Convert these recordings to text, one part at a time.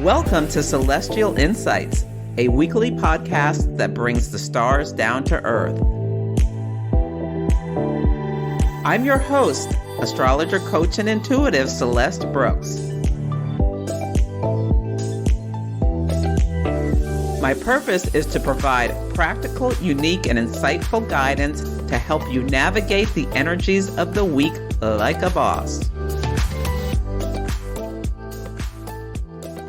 Welcome to Celestial Insights, a weekly podcast that brings the stars down to earth. I'm your host, astrologer, coach, and intuitive Celeste Brooks. My purpose is to provide practical, unique, and insightful guidance to help you navigate the energies of the week like a boss.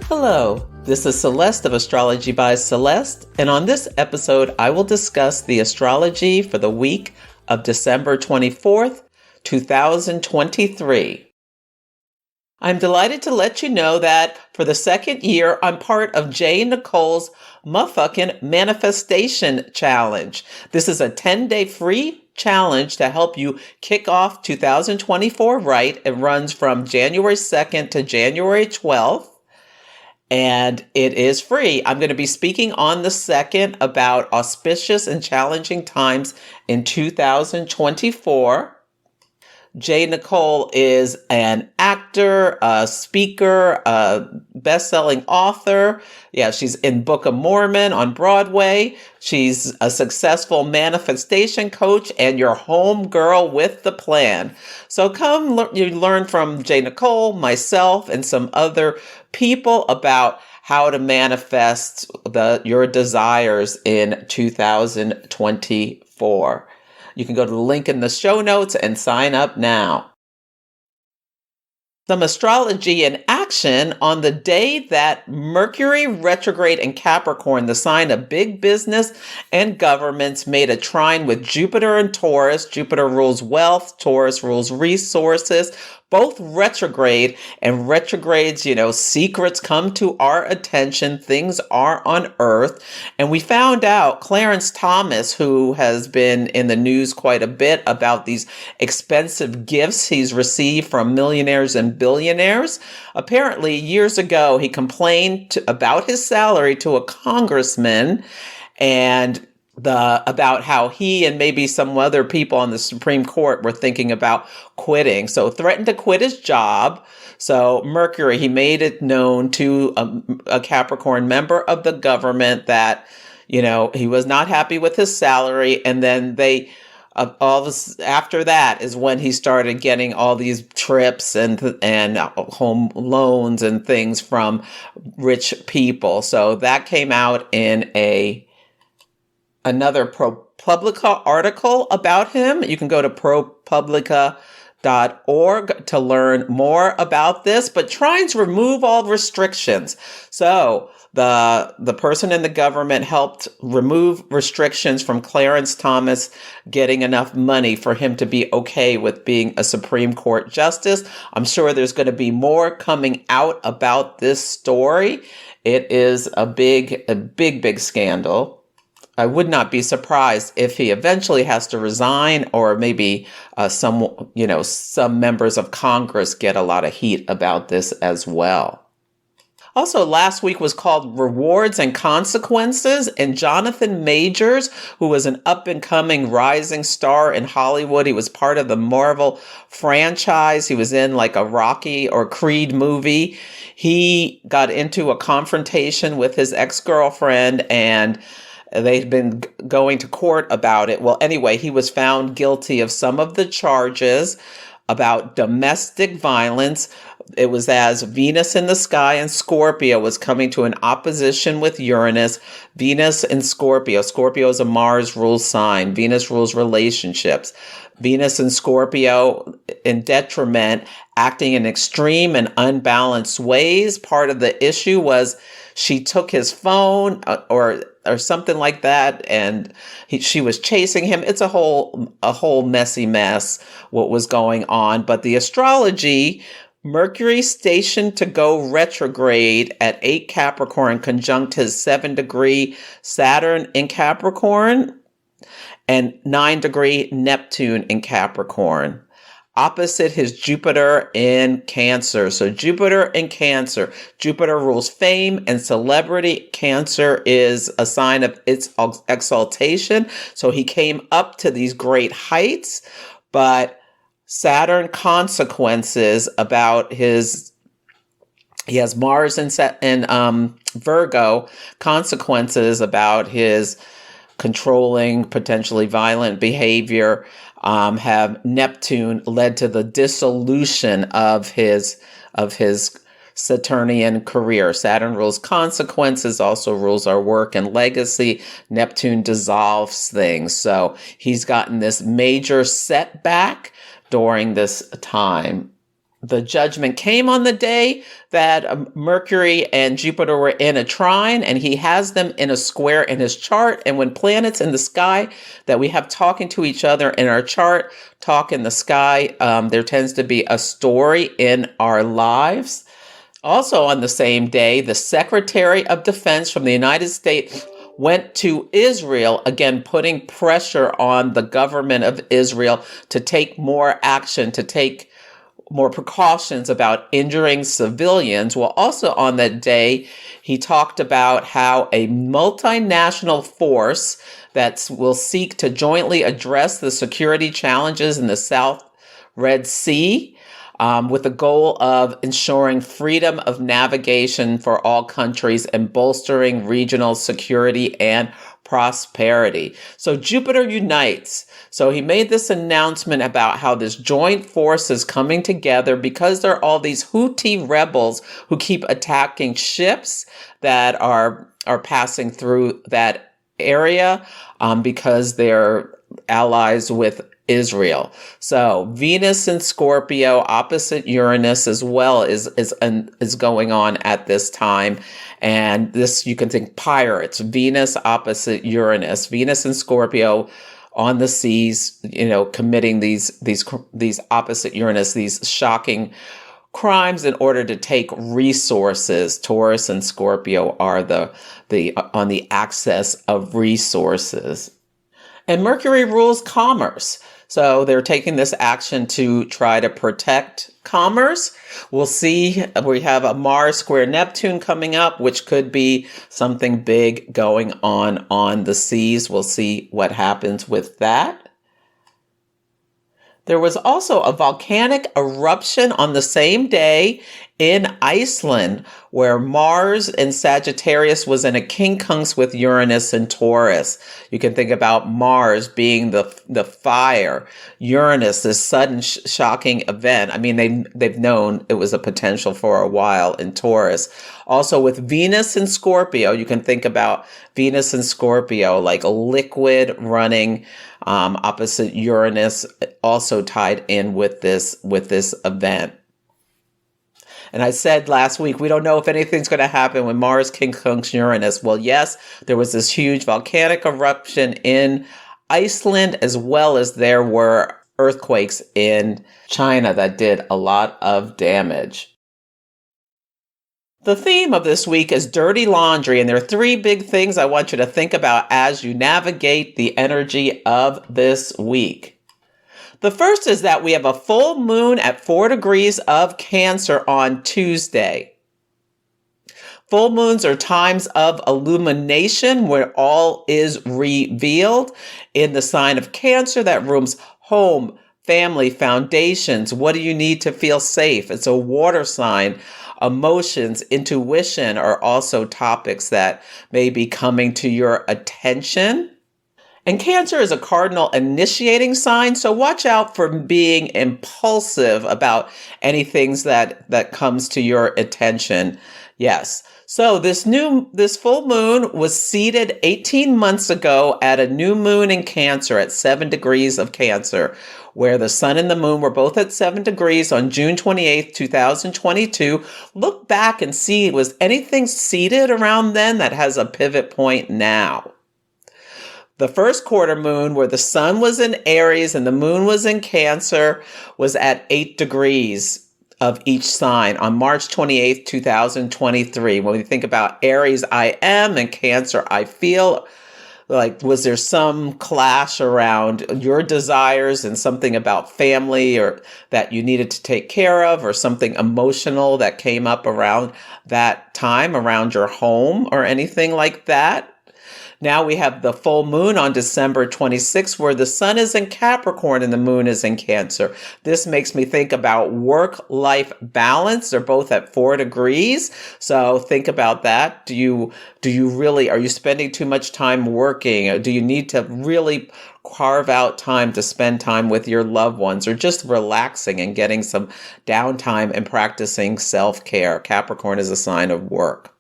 Hello, this is Celeste of Astrology by Celeste, and on this episode, I will discuss the astrology for the week of December 24th, 2023. I'm delighted to let you know that for the second year, I'm part of Jay Nicole's Muhfuckin Manifestation Challenge. This is a 10-day free challenge to help you kick off 2024 right. It runs from January 2nd to January 12th. And it is free. I'm going to be speaking on the 2nd about auspicious and challenging times in 2024. Jay Nicole is an actor, a speaker, a best-selling author. Yeah, she's in Book of Mormon on Broadway. She's a successful manifestation coach and your home girl with the plan. So come you learn from Jay Nicole, myself, and some other people about how to manifest your desires in 2024. You can go to the link in the show notes and sign up now. Some astrology in action on the day that Mercury retrograde in Capricorn, the sign of big business and governments, made a trine with Jupiter and Taurus. Jupiter rules wealth, Taurus rules resources, both retrograde, and retrogrades, secrets come to our attention. Things are unearthed. And we found out Clarence Thomas, who has been in the news quite a bit about these expensive gifts he's received from millionaires and billionaires. Apparently, years ago, he complained about his salary to a congressman and about how he and maybe some other people on the Supreme Court were thinking about quitting. So threatened to quit his job. So Mercury, he made it known to a Capricorn member of the government that, he was not happy with his salary. And then after that is when he started getting all these trips and home loans and things from rich people. So that came out in another ProPublica article about him. You can go to ProPublica.org to learn more about this, but trying to remove all restrictions. So the person in the government helped remove restrictions from Clarence Thomas getting enough money for him to be okay with being a Supreme Court justice. I'm sure there's going to be more coming out about this story. It is a big scandal. I would not be surprised if he eventually has to resign, or maybe some members of Congress get a lot of heat about this as well. Also, last week was called Rewards and Consequences, and Jonathan Majors, who was an up-and-coming rising star in Hollywood, he was part of the Marvel franchise. He was in like a Rocky or Creed movie. He got into a confrontation with his ex-girlfriend, and they've been going to court about it. Well, anyway, he was found guilty of some of the charges about domestic violence. It was as Venus in the sky and Scorpio was coming to an opposition with Uranus. Venus in Scorpio. Scorpio is a Mars rules sign. Venus rules relationships. Venus in Scorpio in detriment, acting in extreme and unbalanced ways. Part of the issue was she took his phone or something like that, and she was chasing him. It's a whole messy mess what was going on. But the astrology, Mercury stationed to go retrograde at 8 Capricorn, conjunct his 7-degree Saturn in Capricorn and 9-degree Neptune in Capricorn, opposite his Jupiter in Cancer. So Jupiter in Cancer. Jupiter rules fame and celebrity. Cancer is a sign of its exaltation. So he came up to these great heights, but Saturn consequences about his He has Mars in Virgo, consequences about his controlling, potentially violent behavior. Have Neptune led to the dissolution of his Saturnian career. Saturn rules consequences, also rules our work and legacy. Neptune dissolves things. So he's gotten this major setback during this time. The judgment came on the day that Mercury and Jupiter were in a trine, and he has them in a square in his chart. And when planets in the sky that we have talking to each other in our chart talk in the sky, there tends to be a story in our lives. Also on the same day, the Secretary of Defense from the United States went to Israel, again, putting pressure on the government of Israel to take more action, to take more precautions about injuring civilians. Well, also on that day, he talked about how a multinational force that will seek to jointly address the security challenges in the South Red Sea, with the goal of ensuring freedom of navigation for all countries and bolstering regional security and prosperity. So Jupiter unites. So he made this announcement about how this joint force is coming together because there are all these Houthi rebels who keep attacking ships that are passing through that area, because they're allies with Israel. So Venus in Scorpio opposite Uranus as well is going on at this time. And this, you can think pirates, Venus opposite Uranus, Venus in Scorpio on the seas, committing these opposite Uranus, these shocking crimes in order to take resources. Taurus and Scorpio are the on the axis of resources. And Mercury rules commerce. So they're taking this action to try to protect commerce. We'll see. We have a Mars square Neptune coming up, which could be something big going on the seas. We'll see what happens with that. There was also a volcanic eruption on the same day in Iceland, where Mars in Sagittarius was in a quincunx with Uranus and Taurus. You can think about Mars being the fire, Uranus, this sudden shocking event. I mean, they've known it was a potential for a while in Taurus. Also with Venus and Scorpio, you can think about Venus and Scorpio like a liquid running, opposite Uranus, also tied in with this event. And I said last week, we don't know if anything's going to happen when Mars quincunx Uranus. Well, yes, there was this huge volcanic eruption in Iceland, as well as there were earthquakes in China that did a lot of damage. The theme of this week is dirty laundry, and there are three big things I want you to think about as you navigate the energy of this week. The first is that we have a full moon at 4 degrees of Cancer on Tuesday. Full moons are times of illumination where all is revealed. In the sign of Cancer, that rules home, family, foundations. What do you need to feel safe? It's a water sign. Emotions, intuition are also topics that may be coming to your attention. And Cancer is a cardinal initiating sign, so watch out for being impulsive about any things that comes to your attention. Yes. So this full moon was seeded 18 months ago at a new moon in Cancer at 7 degrees of Cancer, where the sun and the moon were both at 7 degrees on June 28th, 2022. Look back and see, was anything seeded around then that has a pivot point now? The first quarter moon, where the sun was in Aries and the moon was in Cancer, was at 8 degrees of each sign on March 28th, 2023. When we think about Aries, I am, and Cancer, I feel, like, was there some clash around your desires and something about family or that you needed to take care of, or something emotional that came up around that time, around your home or anything like that? Now we have the full moon on December 26th, where the sun is in Capricorn and the moon is in Cancer. This makes me think about work-life balance. They're both at 4 degrees. So think about that. Are you spending too much time working? Do you need to really carve out time to spend time with your loved ones, or just relaxing and getting some downtime and practicing self-care? Capricorn is a sign of work.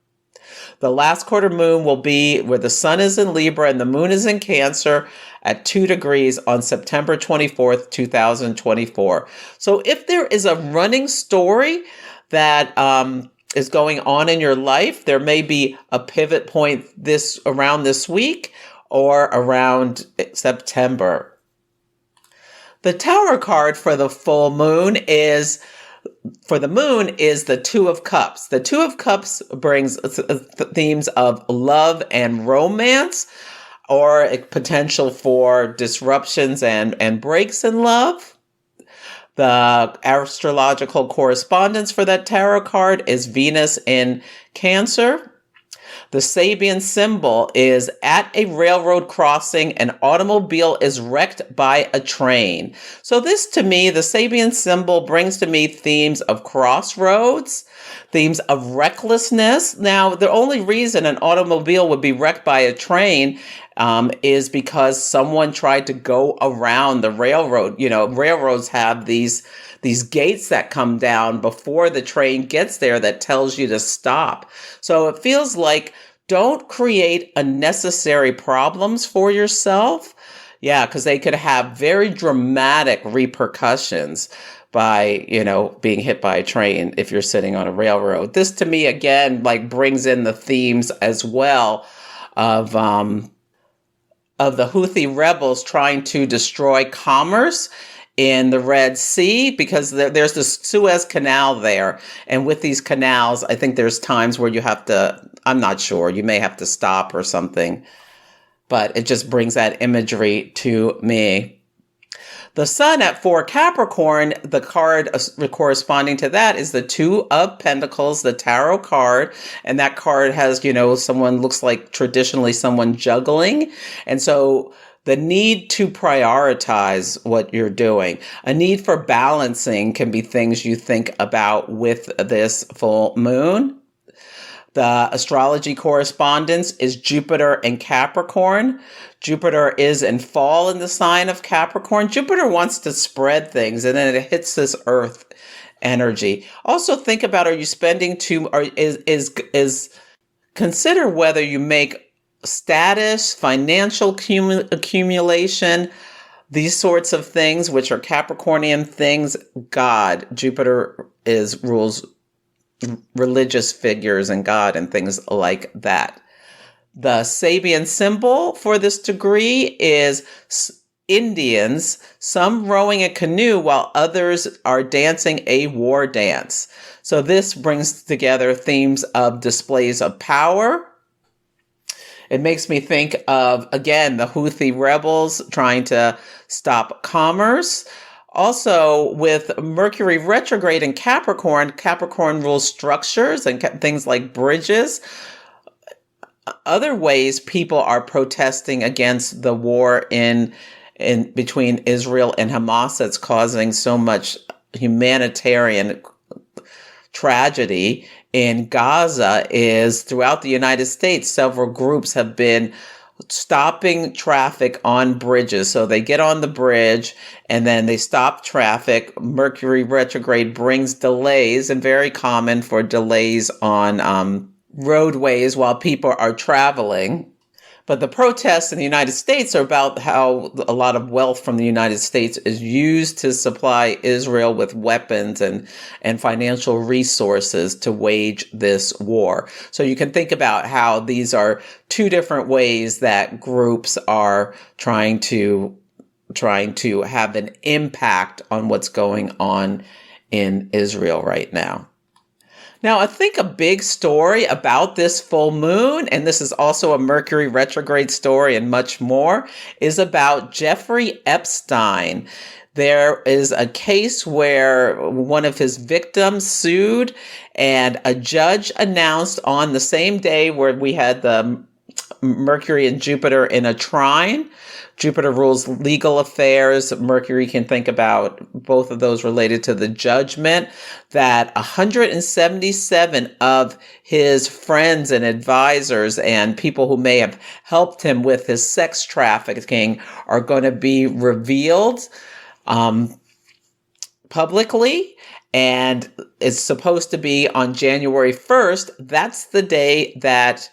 The last quarter moon will be where the sun is in Libra and the moon is in Cancer at 2 degrees on September 24th, 2024. So if there is a running story that is going on in your life, there may be a pivot point around this week or around September. The Tower card for the full moon is the Two of Cups. The Two of Cups brings themes of love and romance, or a potential for disruptions and breaks in love. The astrological correspondence for that tarot card is Venus in Cancer. The Sabian symbol is at a railroad crossing, an automobile is wrecked by a train. So this, to me, the Sabian symbol brings to me themes of crossroads, themes of recklessness. Now, the only reason an automobile would be wrecked by a train is because someone tried to go around the railroad. You know, railroads have these gates that come down before the train gets there that tells you to stop. So it feels like, don't create unnecessary problems for yourself. Yeah, because they could have very dramatic repercussions by, being hit by a train if you're sitting on a railroad. This, to me, again, brings in the themes as well of the Houthi rebels trying to destroy commerce in the Red Sea, because there's the Suez Canal there. And with these canals, I think there's times where you have to, I'm not sure, you may have to stop or something. But it just brings that imagery to me. The sun at 4 Capricorn, the card corresponding to that is the Two of Pentacles, the tarot card. And that card has, someone looks like traditionally someone juggling. And so the need to prioritize what you're doing, a need for balancing can be things you think about with this full moon. The astrology correspondence is Jupiter and Capricorn. Jupiter is in fall in the sign of Capricorn. Jupiter wants to spread things, and then it hits this earth energy. Also think about, consider whether you make status, financial accumulation, these sorts of things, which are Capricornian things. Jupiter rules religious figures and God and things like that. The Sabian symbol for this degree is Indians, some rowing a canoe while others are dancing a war dance. So this brings together themes of displays of power. It makes me think of, again, the Houthi rebels trying to stop commerce. Also, with Mercury retrograde in Capricorn, Capricorn rules structures and things like bridges. Other ways people are protesting against the war in between Israel and Hamas that's causing so much humanitarian tragedy in Gaza is throughout the United States, several groups have been stopping traffic on bridges. So they get on the bridge and then they stop traffic. Mercury retrograde brings delays, and very common for delays on roadways while people are traveling. But the protests in the United States are about how a lot of wealth from the United States is used to supply Israel with weapons and financial resources to wage this war. So you can think about how these are two different ways that groups are trying to have an impact on what's going on in Israel right now. Now, I think a big story about this full moon, and this is also a Mercury retrograde story and much more, is about Jeffrey Epstein. There is a case where one of his victims sued, and a judge announced on the same day where we had the Mercury and Jupiter in a trine. Jupiter rules legal affairs. Mercury can think about both of those related to the judgment. That 177 of his friends and advisors and people who may have helped him with his sex trafficking are going to be revealed publicly. And it's supposed to be on January 1st. That's the day that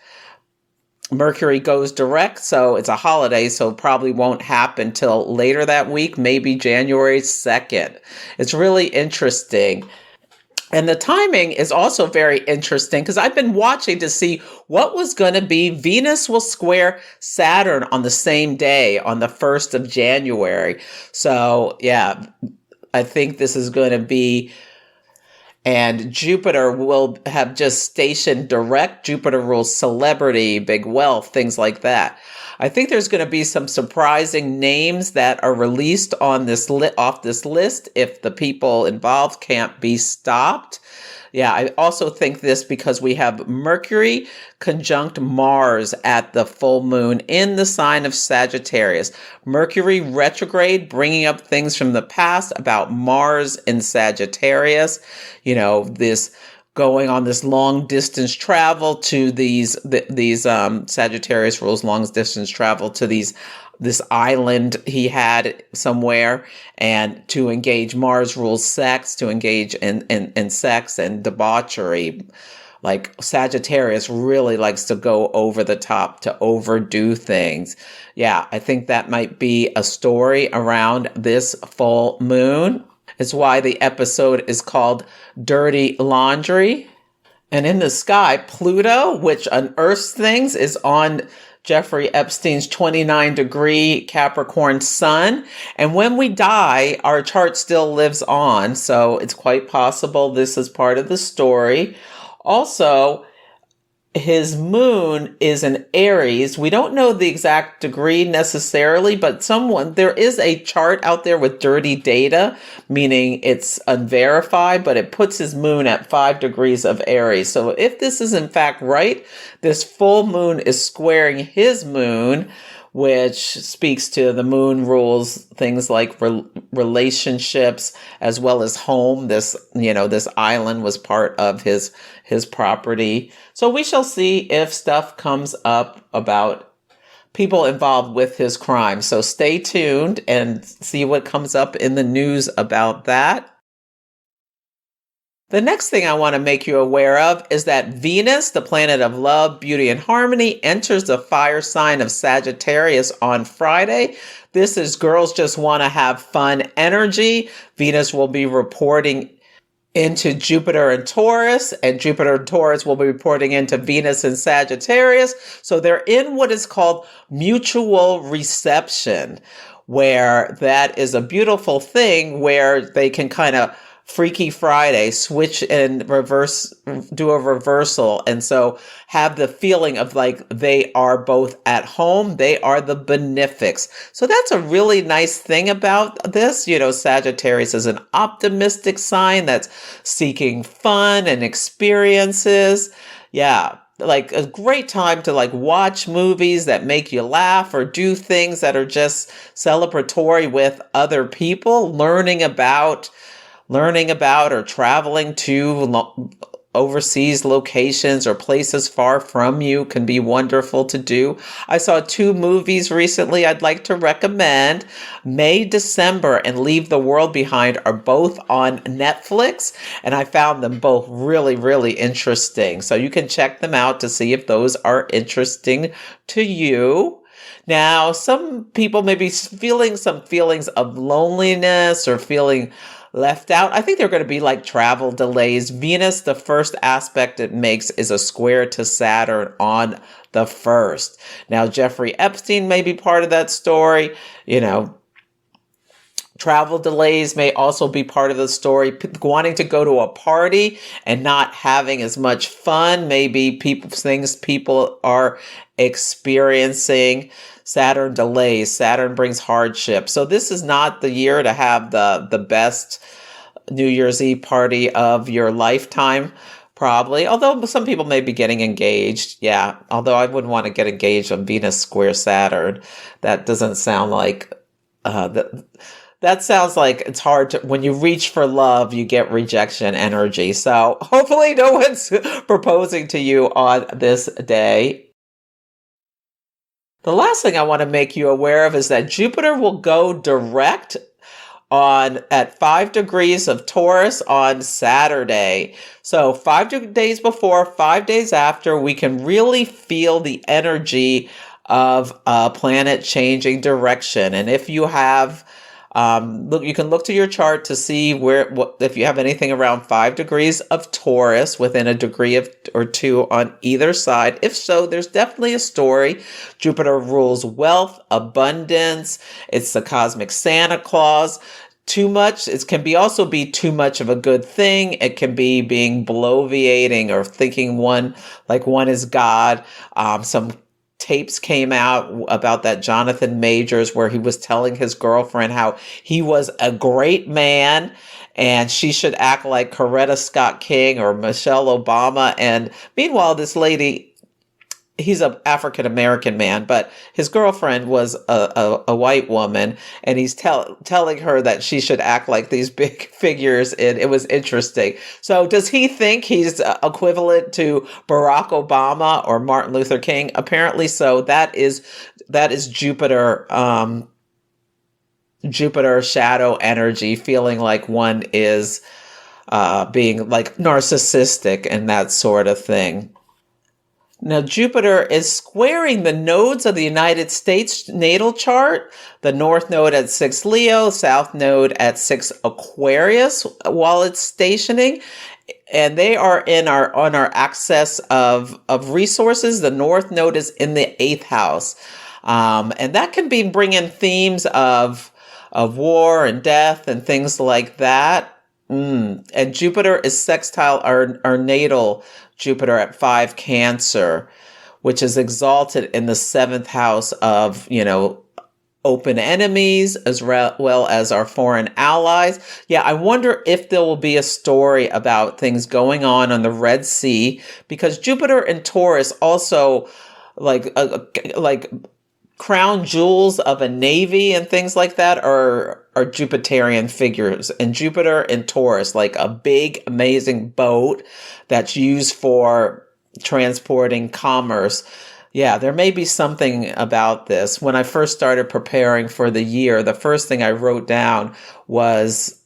Mercury goes direct, so it's a holiday, so it probably won't happen till later that week, maybe January 2nd. It's really interesting. And the timing is also very interesting because I've been watching to see what was going to be. Venus will square Saturn on the same day, on the 1st of January. So, yeah, I think this is going to be. And Jupiter will have just stationed direct. Jupiter rules celebrity, big wealth, things like that. I think there's going to be some surprising names that are released on this off this list if the people involved can't be stopped. Yeah, I also think this because we have Mercury conjunct Mars at the full moon in the sign of Sagittarius. Mercury retrograde, bringing up things from the past about Mars in Sagittarius. You know, this going on this long distance travel to these Sagittarius rules long distance travel to this island he had somewhere, and to engage. Mars rules sex, to engage in sex and debauchery. Like Sagittarius really likes to go over the top, to overdo things. Yeah, I think that might be a story around this full moon. It's why the episode is called Dirty Laundry. And in the sky, Pluto, which unearths things, is on Jeffrey Epstein's 29-degree Capricorn sun. And when we die, our chart still lives on. So it's quite possible this is part of the story. Also, his moon is in Aries. We don't know the exact degree necessarily, but there is a chart out there with dirty data, meaning it's unverified, but it puts his moon at 5 degrees of Aries. So if this is in fact right, this full moon is squaring his moon, which speaks to the moon rules things like relationships as well as home. This island was part of his property. So we shall see if stuff comes up about people involved with his crime. So stay tuned and see what comes up in the news about that. The next thing I want to make you aware of is that Venus, the planet of love, beauty, and harmony, enters the fire sign of Sagittarius on Friday. This is girls just want to have fun energy. Venus will be reporting into Jupiter and Taurus, and Jupiter and Taurus will be reporting into Venus and Sagittarius. So they're in what is called mutual reception, where that is a beautiful thing where they can kind of Freaky Friday, switch and reverse, do a reversal. And so have the feeling of like they are both at home. They are the benefics. So that's a really nice thing about this. Sagittarius is an optimistic sign that's seeking fun and experiences. Yeah. Like a great time to watch movies that make you laugh or do things that are just celebratory with other people, learning about or traveling to overseas locations or places far from you can be wonderful to do. I saw 2 movies recently I'd like to recommend. May, December, and Leave the World Behind are both on Netflix, and I found them both really, really interesting. So you can check them out to see if those are interesting to you. Now, some people may be feeling some feelings of loneliness or feeling left out. I think they're going to be like travel delays. Venus, the first aspect it makes is a square to Saturn on the 1st. Now, Jeffrey Epstein may be part of that story. Travel delays may also be part of the story. Wanting to go to a party and not having as much fun. Maybe things people are experiencing. Saturn delays. Saturn brings hardship. So this is not the year to have the best New Year's Eve party of your lifetime. Probably, although some people may be getting engaged. Yeah, although I wouldn't want to get engaged on Venus square Saturn. That doesn't sound like that. That sounds like it's hard to, when you reach for love, you get rejection energy. So hopefully no one's proposing to you on this day. The last thing I want to make you aware of is that Jupiter will go direct on at 5 degrees of Taurus on Saturday. So 5 days before, 5 days after, we can really feel the energy of a planet changing direction. And if you have look, you can look to your chart to see if you have anything around 5 degrees of Taurus within a degree of or two on either side. If so, there's definitely a story. Jupiter rules wealth, abundance. It's the cosmic Santa Claus. Too much, it can be also be too much of a good thing. It can be being bloviating or thinking one is God. Some tapes came out about that Jonathan Majors where he was telling his girlfriend how he was a great man and she should act like Coretta Scott King or Michelle Obama. And meanwhile, this lady, he's an African-American man, but his girlfriend was a white woman, and he's telling her that she should act like these big figures, and it was interesting. So does he think he's equivalent to Barack Obama or Martin Luther King? Apparently so. That is Jupiter, Jupiter shadow energy, feeling like one is being like narcissistic and that sort of thing. Now, Jupiter is squaring the nodes of the United States natal chart, the North Node at 6 Leo, South Node at 6 Aquarius while it's stationing. And they are on our axis of resources. The North Node is in the 8th house. And that can be bringing themes of war and death and things like that. And Jupiter is sextile our natal Jupiter at 5 Cancer, which is exalted in the 7th house of, open enemies as well as our foreign allies. Yeah, I wonder if there will be a story about things going on the Red Sea, because Jupiter and Taurus also like crown jewels of a navy and things like that are Jupiterian figures. And Jupiter and Taurus, like a big, amazing boat that's used for transporting commerce. Yeah, there may be something about this. When I first started preparing for the year, the first thing I wrote down was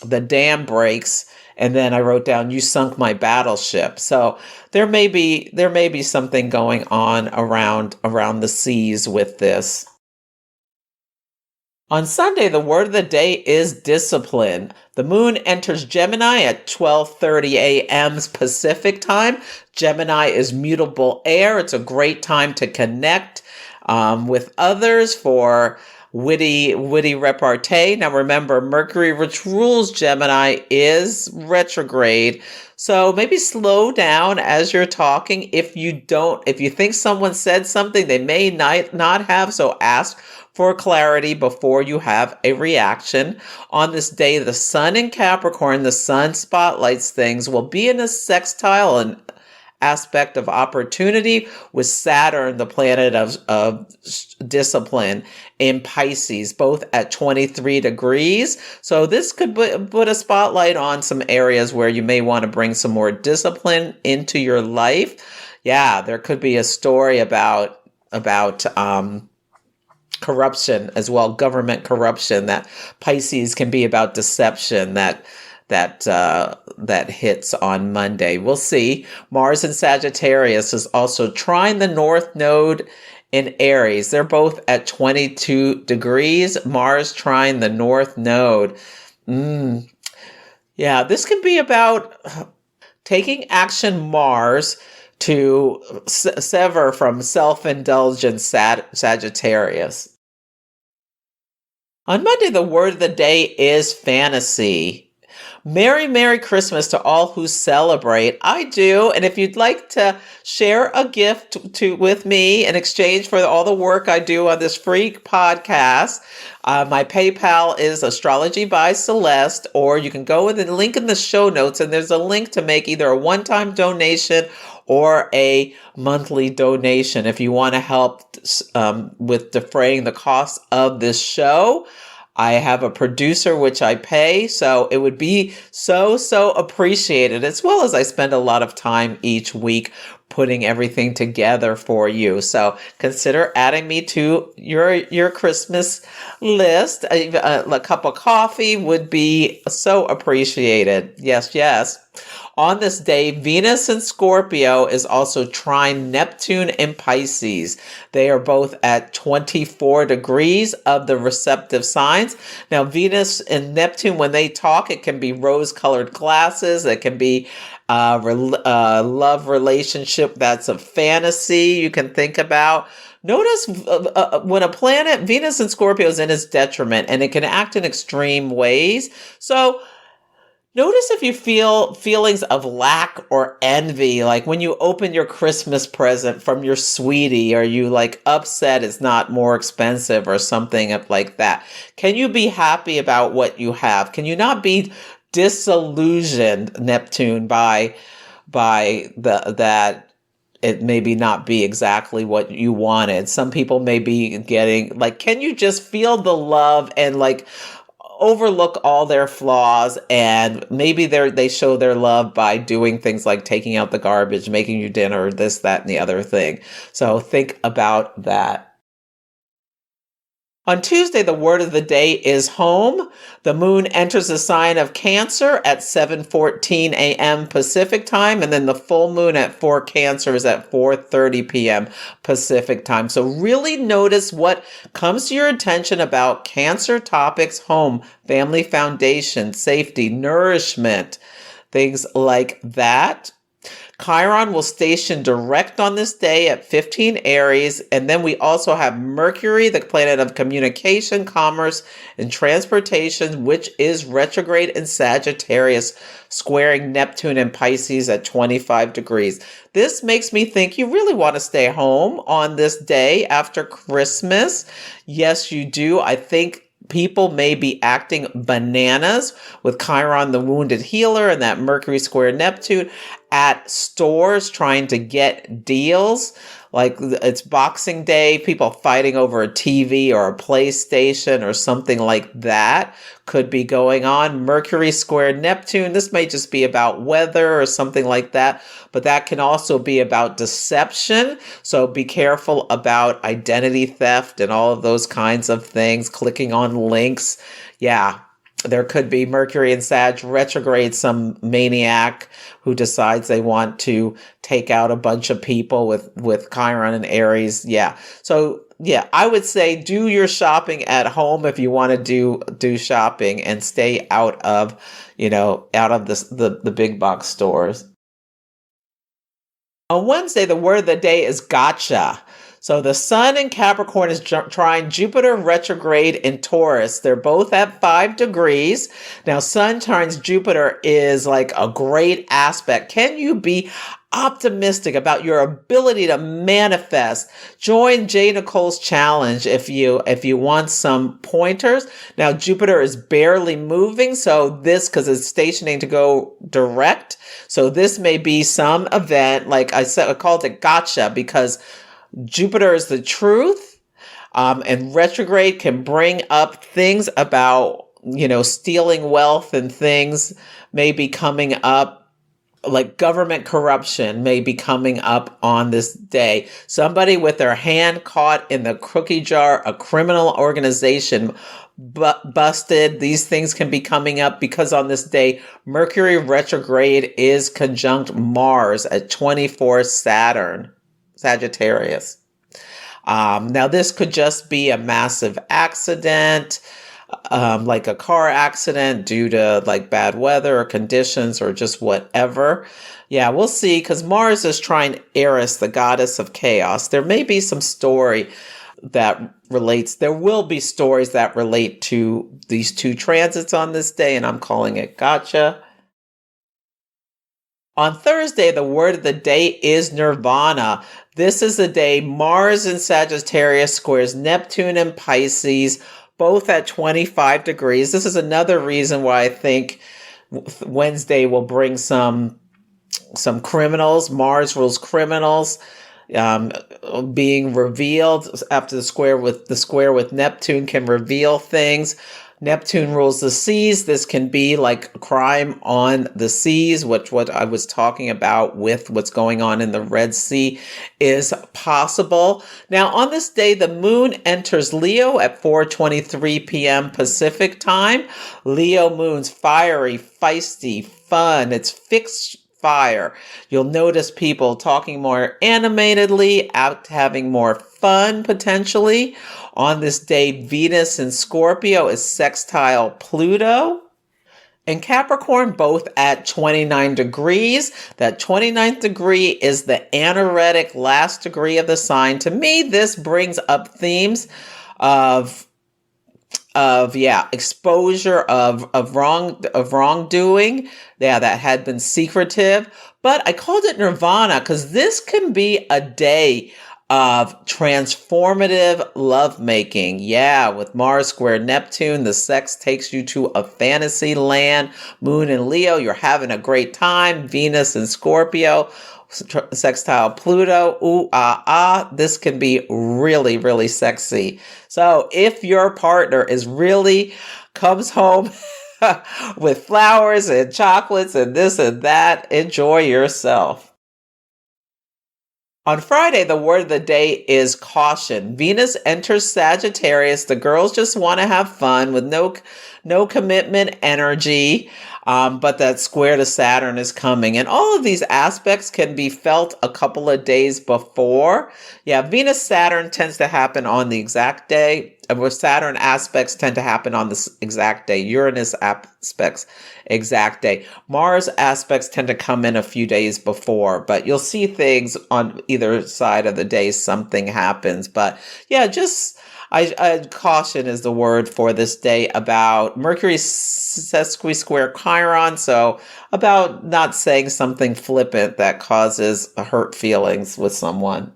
the dam breaks. And then I wrote down, you sunk my battleship. So there may be something going on around the seas with this. On Sunday, the word of the day is discipline. The moon enters Gemini at 12:30 a.m. Pacific time. Gemini is mutable air. It's a great time to connect with others for witty repartee. Now remember, Mercury, which rules Gemini, is retrograde. So maybe slow down as you're talking. If you think someone said something they may not have, so ask for clarity before you have a reaction. On this day, the sun in Capricorn, the sun spotlights things, will be in a sextile and aspect of opportunity with Saturn, the planet of discipline, in Pisces, both at 23 degrees. So this could put a spotlight on some areas where you may want to bring some more discipline into your life. Yeah, there could be a story about corruption as well, government corruption. That Pisces can be about deception that hits on Monday. We'll see. Mars in Sagittarius is also trine the North Node in Aries. They're both at 22 degrees. Mars trine the North Node. Yeah, this can be about taking action, Mars, to sever from self-indulgent Sagittarius. On Monday, the word of the day is fantasy. Merry, Merry Christmas to all who celebrate. I do. And if you'd like to share a gift with me in exchange for all the work I do on this free podcast, my PayPal is Astrology by Celeste, or you can go with the link in the show notes, and there's a link to make either a one-time donation or a monthly donation if you want to help with defraying the cost of this show. I have a producer which I pay, so it would be so appreciated, as well as I spend a lot of time each week putting everything together for you. So consider adding me to your Christmas list. A cup of coffee would be so appreciated. Yes, yes. On this day, Venus in Scorpio is also trine Neptune in Pisces. They are both at 24 degrees of the receptive signs. Now, Venus and Neptune, when they talk, it can be rose-colored glasses. It can be love relationship that's a fantasy you can think about. Notice when a planet, Venus in Scorpio, is in its detriment, and it can act in extreme ways. So notice if you feel feelings of lack or envy, like when you open your Christmas present from your sweetie, are you like upset it's not more expensive or something like that? Can you be happy about what you have? Can you not be disillusioned, Neptune, by that it maybe not be exactly what you wanted? Some people may be getting like, can you just feel the love and like overlook all their flaws, and maybe they show their love by doing things like taking out the garbage, making you dinner, this, that, and the other thing. So think about that. On Tuesday, the word of the day is home. The moon enters the sign of Cancer at 7:14 a.m. Pacific time, and then the full moon for Cancer is at 4:30 p.m. Pacific time. So really notice what comes to your attention about Cancer topics: home, family foundation, safety, nourishment, things like that. Chiron will station direct on this day at 15 Aries. And then we also have Mercury, the planet of communication, commerce, and transportation, which is retrograde in Sagittarius, squaring Neptune and Pisces at 25 degrees. This makes me think you really want to stay home on this day after Christmas. Yes, you do. I think people may be acting bananas with Chiron, the wounded healer, and that Mercury square Neptune at stores trying to get deals. Like it's Boxing Day, people fighting over a TV or a PlayStation or something like that could be going on. Mercury square Neptune, this may just be about weather or something like that, but that can also be about deception. So be careful about identity theft and all of those kinds of things, clicking on links. Yeah. There could be Mercury and Sag retrograde, some maniac who decides they want to take out a bunch of people with Chiron and Aries. Yeah. So yeah, I would say do your shopping at home if you want to do shopping, and stay out of the big box stores. On Wednesday, the word of the day is gotcha. So the sun in Capricorn is trine Jupiter retrograde in Taurus. They're both at 5 degrees. Now, sun trines Jupiter is like a great aspect. Can you be optimistic about your ability to manifest? Join J. Nicole's challenge if you want some pointers. Now, Jupiter is barely moving, so this, because it's stationing to go direct. So this may be some event, like I said, I called it gotcha, because Jupiter is the truth, and retrograde can bring up things about, stealing wealth, and things may be coming up, like government corruption may be coming up on this day. Somebody with their hand caught in the cookie jar, a criminal organization busted. These things can be coming up because on this day, Mercury retrograde is conjunct Mars at 24 Sagittarius. Now, this could just be a massive accident, like a car accident due to like bad weather or conditions or just whatever. Yeah, we'll see, because Mars is trine Eris, the goddess of chaos. There may be some story there will be stories that relate to these two transits on this day, and I'm calling it gotcha. On Thursday, the word of the day is nirvana. This is the day Mars in Sagittarius squares Neptune in Pisces, both at 25 degrees. This is another reason why I think Wednesday will bring some criminals. Mars rules criminals being revealed after the square with Neptune can reveal things. Neptune rules the seas. This can be like crime on the seas, which what I was talking about with what's going on in the Red Sea is possible. Now, on this day, the moon enters Leo at 4:23 p.m. Pacific time. Leo moon's fiery, feisty, fun. It's fixed fire. You'll notice people talking more animatedly, out having more fun potentially. On this day, Venus in Scorpio is sextile Pluto. And Capricorn both at 29 degrees. That 29th degree is the anoretic last degree of the sign. To me, this brings up themes of exposure of wrongdoing. Yeah, that had been secretive. But I called it nirvana because this can be a day of transformative lovemaking. Yeah, with Mars square Neptune, the sex takes you to a fantasy land. Moon in Leo, you're having a great time. Venus in Scorpio, sextile Pluto. Ooh, this can be really, really sexy. So if your partner comes home with flowers and chocolates and this and that, enjoy yourself. On Friday, the word of the day is caution. Venus enters Sagittarius. The girls just want to have fun with no commitment energy, but that square to Saturn is coming. And all of these aspects can be felt a couple of days before. Yeah, Venus-Saturn tends to happen on the exact day. Where Saturn aspects tend to happen on the exact day. Uranus aspects, exact day. Mars aspects tend to come in a few days before, but you'll see things on either side of the day. Something happens, but yeah, I caution is the word for this day about Mercury sesqui-square Chiron. So about not saying something flippant that causes hurt feelings with someone.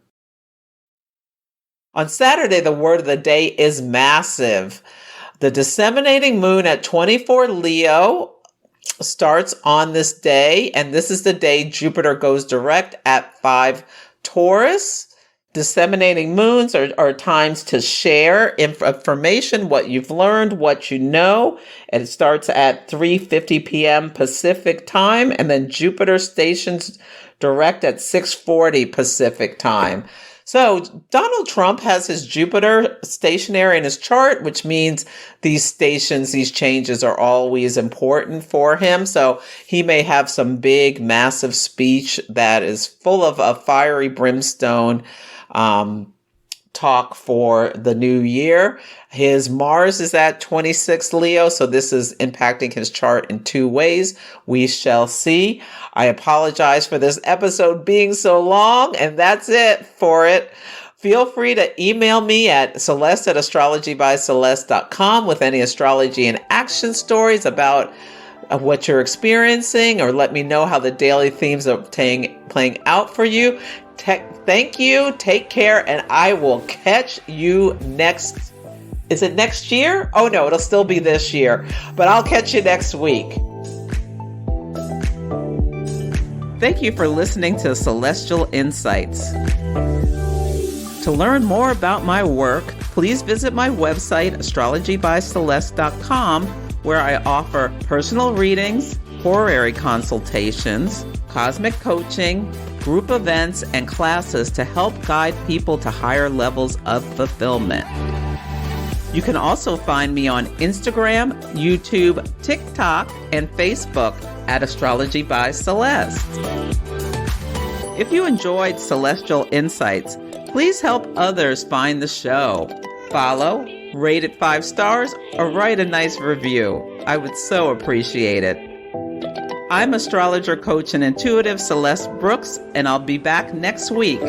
On Saturday, the word of the day is massive. The disseminating moon at 24 Leo starts on this day, and this is the day Jupiter goes direct at 5 Taurus. Disseminating moons are times to share information, what you've learned, what you know. And it starts at 3:50 p.m. Pacific time, and then Jupiter stations direct at 6:40 Pacific time. So Donald Trump has his Jupiter stationary in his chart, which means these changes are always important for him. So he may have some big, massive speech that is full of a fiery brimstone talk for the new year. His Mars is at 26 Leo, so this is impacting his chart in two ways. We shall see. I apologize for this episode being so long, and that's it for it. Feel free to email me at celeste@astrologybyceleste.com with any astrology and action stories about what you're experiencing, or let me know how the daily themes are playing out for you. Thank you. Take care, and I will catch you next. Is it next year? Oh no, it'll still be this year, but I'll catch you next week. Thank you for listening to Celestial Insights. To learn more about my work, please visit my website, astrologybyceleste.com, where I offer personal readings, horary consultations, cosmic coaching, group events, and classes to help guide people to higher levels of fulfillment. You can also find me on Instagram, YouTube, TikTok, and Facebook at Astrology by Celeste. If you enjoyed Celestial Insights, please help others find the show. Follow, rate it 5 stars, or write a nice review. I would so appreciate it. I'm astrologer, coach, and intuitive Celeste Brooks, and I'll be back next week.